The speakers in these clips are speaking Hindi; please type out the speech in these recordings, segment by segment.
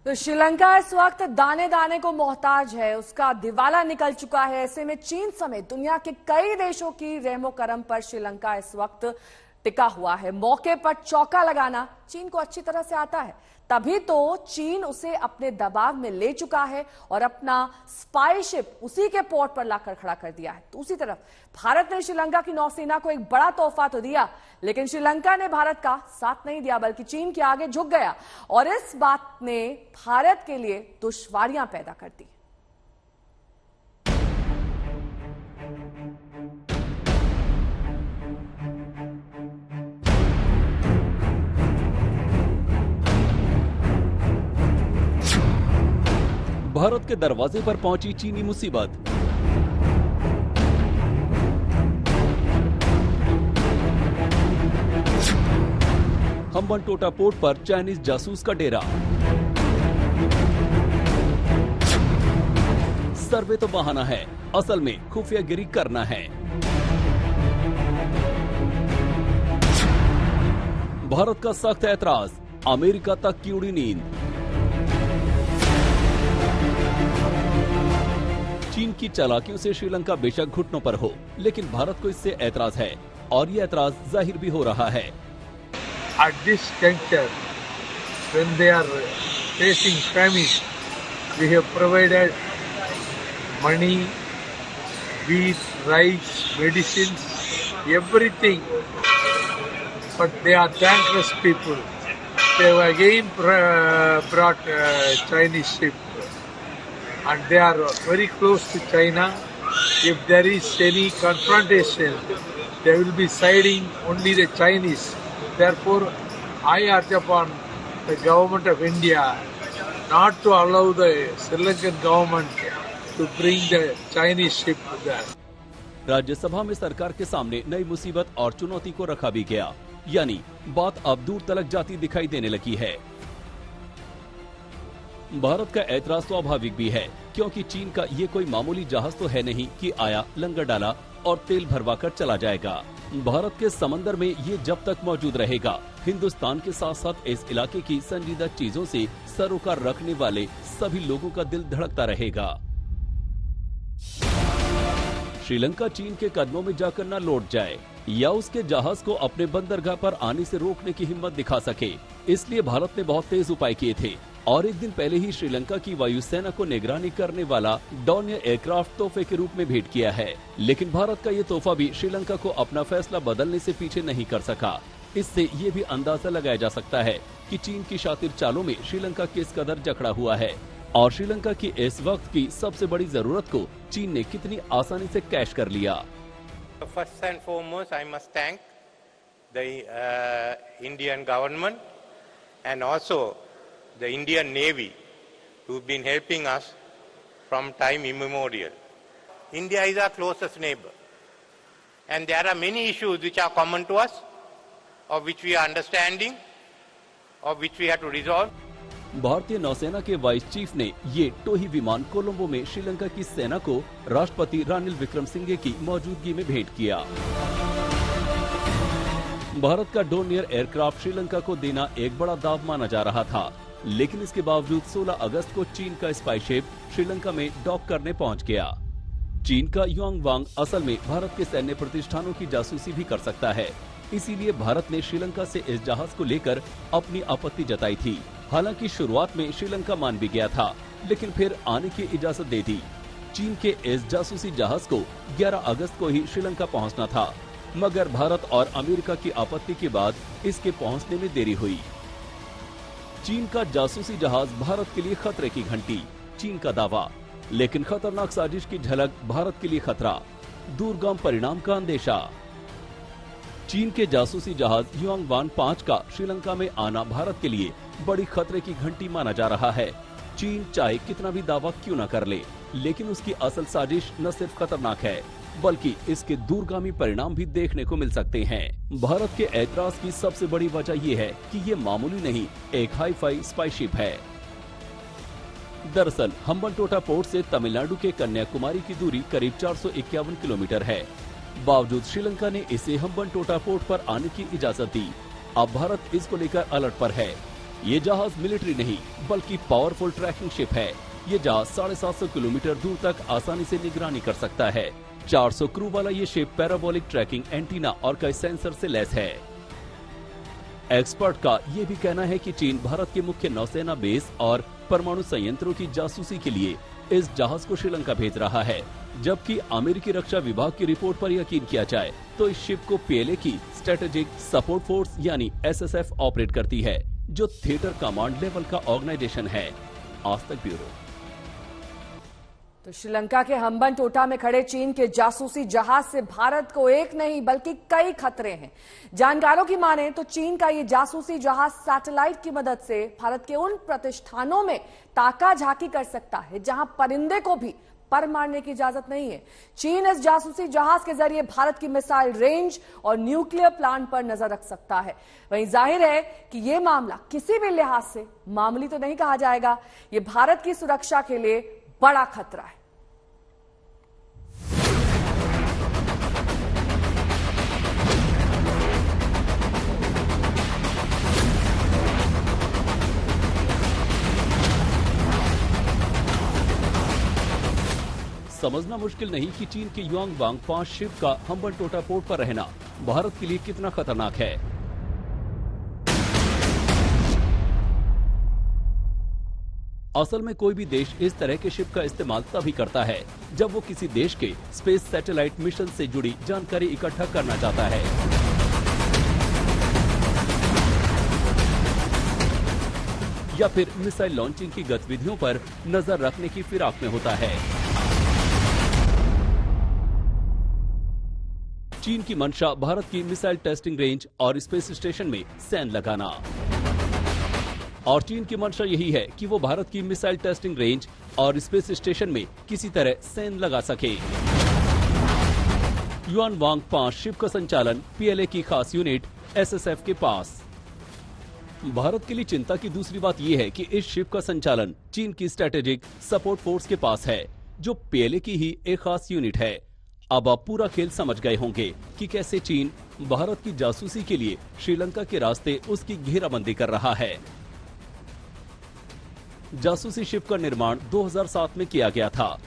तो श्रीलंका इस वक्त दाने दाने को मोहताज है, उसका दिवाला निकल चुका है। ऐसे में चीन समेत दुनिया के कई देशों की रहमो करम पर श्रीलंका इस वक्त टिका हुआ है। मौके पर चौका लगाना चीन को अच्छी तरह से आता है, तभी तो चीन उसे अपने दबाव में ले चुका है और अपना स्पाई शिप उसी के पोर्ट पर लाकर खड़ा कर दिया है। दूसरी तरफ भारत ने श्रीलंका की नौसेना को एक बड़ा तोहफा तो दिया, लेकिन श्रीलंका ने भारत का साथ नहीं दिया, बल्कि चीन के आगे झुक गया और इस बात ने भारत के लिए दुश्वारियां पैदा कर दी। भारत के दरवाजे पर पहुंची चीनी मुसीबत। हम्बनटोटा पोर्ट पर चाइनीज जासूस का डेरा। सर्वे तो बहाना है, असल में खुफियागिरी करना है। भारत का सख्त ऐतराज, अमेरिका तक की उड़ी नींद। चीन की चालाकियों से श्रीलंका बेशक घुटनों पर हो, लेकिन भारत को इससे ऐतराज है और ये ऐतराज जाहिर भी हो रहा है। At this juncture, when they are facing famine, we have provided money, wheat, rice, medicines, everything. But they are thankless people. They have again brought Chinese ship. And they are very close to China. If there is any confrontation, they will be siding only the Chinese. Therefore, I urge upon the government of India not to allow the Sri Lankan government to bring the Chinese ship there. Rajya Sabha में सरकार के सामने नई मुसीबत और चुनौती को रखा भी गया, यानी बात अब दूर तलक जाती दिखाई देने लगी है। भारत का ऐतराज स्वाभाविक भी है, क्योंकि चीन का ये कोई मामूली जहाज तो है नहीं कि आया, लंगर डाला और तेल भरवा कर चला जाएगा। भारत के समंदर में ये जब तक मौजूद रहेगा, हिंदुस्तान के साथ साथ इस इलाके की संजीदा चीजों से सरोकार रखने वाले सभी लोगों का दिल धड़कता रहेगा। श्रीलंका चीन के कदमों में जाकर न लौट जाए या उसके जहाज को अपने बंदरगाह पर आने से रोकने की हिम्मत दिखा सके, इसलिए भारत ने बहुत तेज उपाय किए थे और एक दिन पहले ही श्रीलंका की वायुसेना को निगरानी करने वाला डॉर्नियर एयरक्राफ्ट तोहफे के रूप में भेंट किया है। लेकिन भारत का ये तोहफा भी श्रीलंका को अपना फैसला बदलने से पीछे नहीं कर सका। इससे ये भी अंदाजा लगाया जा सकता है कि चीन की शातिर चालों में श्रीलंका किस कदर जकड़ा हुआ है और श्रीलंका की इस वक्त की सबसे बड़ी जरूरत को चीन ने कितनी आसानी से कैश कर लिया। First and foremost, I must thank the Indian government and also the Indian Navy, who've been helping us from time immemorial. India is our closest neighbor, and there are many issues which are common to us, of which we are understanding, of which we have to resolve. भारतीय नौसेना के वाइस चीफ ने ये टोही विमान कोलंबो में श्रीलंका की सेना को राष्ट्रपति रानिल विक्रमसिंघे की मौजूदगी में भेंट किया। भारत का डोर्नियर एयरक्राफ्ट श्रीलंका को देना एक बड़ा दाव माना जा रहा था, लेकिन इसके बावजूद 16 अगस्त को चीन का स्पाई शिप श्रीलंका में डॉक करने पहुंच गया। चीन का युआंग वांग असल में भारत के सैन्य प्रतिष्ठानों की जासूसी भी कर सकता है, इसीलिए भारत ने श्रीलंका से इस जहाज को लेकर अपनी आपत्ति जताई थी। हालांकि शुरुआत में श्रीलंका मान भी गया था, लेकिन फिर आने की इजाजत दे दी। चीन के इस जासूसी जहाज को 11 अगस्त को ही श्रीलंका पहुंचना था, मगर भारत और अमेरिका की आपत्ति के बाद इसके पहुंचने में देरी हुई। चीन का जासूसी जहाज भारत के लिए खतरे की घंटी, चीन का दावा, लेकिन खतरनाक साजिश की झलक भारत के लिए खतरा, दूरगाम परिणाम का अंदेशा। चीन के जासूसी जहाज युआंग वान 5 का श्रीलंका में आना भारत के लिए बड़ी खतरे की घंटी माना जा रहा है। चीन चाहे कितना भी दावा क्यों न कर ले, लेकिन उसकी असल साजिश न सिर्फ खतरनाक है, बल्कि इसके दूरगामी परिणाम भी देखने को मिल सकते हैं। भारत के ऐतराज की सबसे बड़ी वजह यह है कि ये मामूली नहीं, एक हाई-फाई स्पाई शिप है। दरअसल हम्बनटोटा पोर्ट से तमिलनाडु के कन्याकुमारी की दूरी करीब 451 किलोमीटर है। बावजूद श्रीलंका ने इसे हम्बनटोटा पोर्ट पर आने की इजाजत दी। अब भारत इसको लेकर अलर्ट पर है। ये जहाज मिलिट्री नहीं बल्कि पावरफुल ट्रैकिंग शिप है। ये जहाज 750 किलोमीटर दूर तक आसानी से निगरानी कर सकता है। 400 क्रू वाला ये शिप पैराबोलिक ट्रैकिंग एंटीना और कई सेंसर से लैस है। एक्सपर्ट का ये भी कहना है कि चीन भारत के मुख्य नौसेना बेस और परमाणु संयंत्रों की जासूसी के लिए इस जहाज को श्रीलंका भेज रहा है। जबकि अमेरिकी रक्षा विभाग की रिपोर्ट पर यकीन किया जाए तो इस शिप को पीएलए की स्ट्रेटेजिक सपोर्ट फोर्स यानी एसएसएफ ऑपरेट करती है, जो थिएटर कमांड लेवल का ऑर्गेनाइजेशन है। आज तक ब्यूरो। तो श्रीलंका के हम्बनटोटा में खड़े चीन के जासूसी जहाज से भारत को एक नहीं बल्कि कई खतरे हैं। जानकारों की माने तो चीन का ये जासूसी जहाज सैटेलाइट की मदद से भारत के उन प्रतिष्ठानों में ताका झाकी कर सकता है जहां परिंदे को भी पर मारने की इजाजत नहीं है। चीन इस जासूसी जहाज के जरिए भारत की मिसाइल रेंज और न्यूक्लियर प्लांट पर नजर रख सकता है। वहीं जाहिर है कि यह मामला किसी भी लिहाज से मामूली तो नहीं कहा जाएगा। ये भारत की सुरक्षा के लिए बड़ा खतरा है। समझना मुश्किल नहीं कि चीन के युआंग वांग 5 शिप का हम्बनटोटा पोर्ट पर रहना भारत के लिए कितना खतरनाक है। असल में कोई भी देश इस तरह के शिप का इस्तेमाल तभी करता है जब वो किसी देश के स्पेस सैटेलाइट मिशन से जुड़ी जानकारी इकट्ठा करना चाहता है। या फिर मिसाइल लॉन्चिंग की गतिविधियों पर नजर रखने की फिराक में होता है। चीन की मंशा भारत की मिसाइल टेस्टिंग रेंज और स्पेस स्टेशन में सैन्य लगाना। और चीन की मंशा यही है कि वो भारत की मिसाइल टेस्टिंग रेंज और स्पेस स्टेशन में किसी तरह सैन्य लगा सके। युआन वांग 5 शिप का संचालन पीएलए की खास यूनिट एसएसएफ के पास। भारत के लिए चिंता की दूसरी बात यह है कि इस शिप का संचालन चीन की स्ट्रेटेजिक सपोर्ट फोर्स के पास है, जो पीएलए की ही एक खास यूनिट है। अब आप पूरा खेल समझ गए होंगे कि कैसे चीन भारत की जासूसी के लिए श्रीलंका के रास्ते उसकी घेराबंदी कर रहा है। जासूसी शिप का निर्माण 2007 में किया गया था।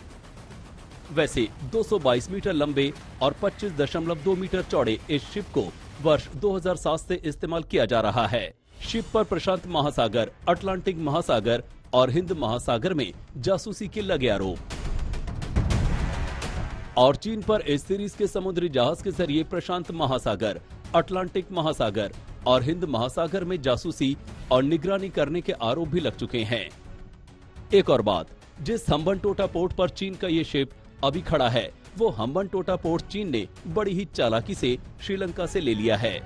वैसे 222 मीटर लंबे और 25.2 मीटर चौड़े इस शिप को वर्ष 2007 से इस्तेमाल किया जा रहा है। शिप पर प्रशांत महासागर, अटलांटिक महासागर और हिंद महासागर में जासूसी के लगे आरोप। और चीन पर इस सीरीज के समुद्री जहाज के जरिए प्रशांत महासागर, अटलांटिक महासागर और हिंद महासागर में जासूसी और निगरानी करने के आरोप भी लग चुके हैं। एक और बात, जिस हम्बनटोटा पोर्ट पर चीन का ये शिप अभी खड़ा है, वो हम्बनटोटा पोर्ट चीन ने बड़ी ही चालाकी से श्रीलंका से ले लिया है।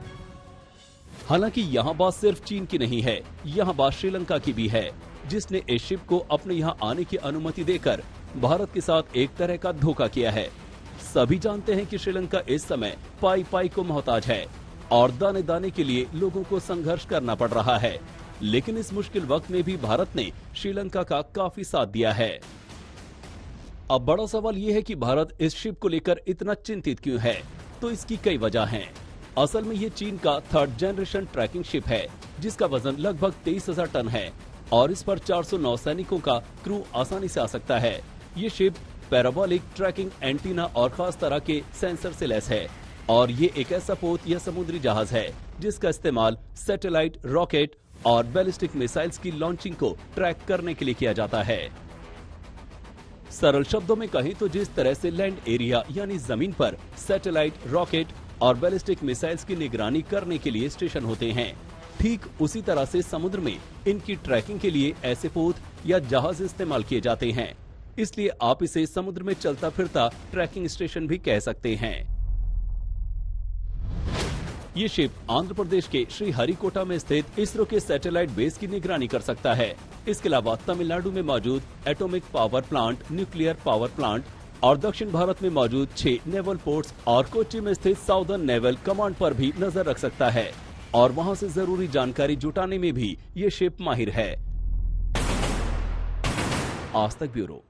हालांकि यहाँ बात सिर्फ चीन की नहीं है, यहाँ बात श्रीलंका की भी है, जिसने इस शिप को अपने यहाँ आने की अनुमति देकर भारत के साथ एक तरह का धोखा किया है। सभी जानते हैं कि श्रीलंका इस समय पाई पाई को मोहताज है और दाने दाने के लिए लोगों को संघर्ष करना पड़ रहा है। लेकिन इस मुश्किल वक्त में भी भारत ने श्रीलंका का काफी साथ दिया है। अब बड़ा सवाल ये है कि भारत इस शिप को लेकर इतना चिंतित क्यों है? तो इसकी कई वजह हैं। असल में ये चीन का 3rd जनरेशन ट्रैकिंग शिप है, जिसका वजन लगभग 23,000 टन है और इस पर 409 सैनिकों का क्रू आसानी से आ सकता है। ये शिप पैराबोलिक ट्रैकिंग एंटीना और खास तरह के सेंसर से लैस है और ये एक ऐसा पोत या समुद्री जहाज है जिसका इस्तेमाल सैटेलाइट, रॉकेट और बैलिस्टिक मिसाइल्स की लॉन्चिंग को ट्रैक करने के लिए किया जाता है। सरल शब्दों में कहें तो जिस तरह से लैंड एरिया यानी जमीन पर सैटेलाइट, रॉकेट और बैलिस्टिक मिसाइल्स की निगरानी करने के लिए स्टेशन होते हैं, ठीक उसी तरह से समुद्र में इनकी ट्रैकिंग के लिए ऐसे पोत या जहाज इस्तेमाल किए जाते हैं। इसलिए आप इसे समुद्र में चलता फिरता ट्रैकिंग स्टेशन भी कह सकते हैं। ये शिप आंध्र प्रदेश के श्रीहरिकोटा में स्थित इसरो के सैटेलाइट बेस की निगरानी कर सकता है। इसके अलावा तमिलनाडु में मौजूद atomic power plant, nuclear power plant और दक्षिण भारत में मौजूद 6 नेवल पोर्ट्स और कोच्चि में स्थित साउदर्न नेवल कमांड पर भी नजर रख सकता है और वहां से जरूरी जानकारी जुटाने में भी ये शिप माहिर है। आज तक ब्यूरो।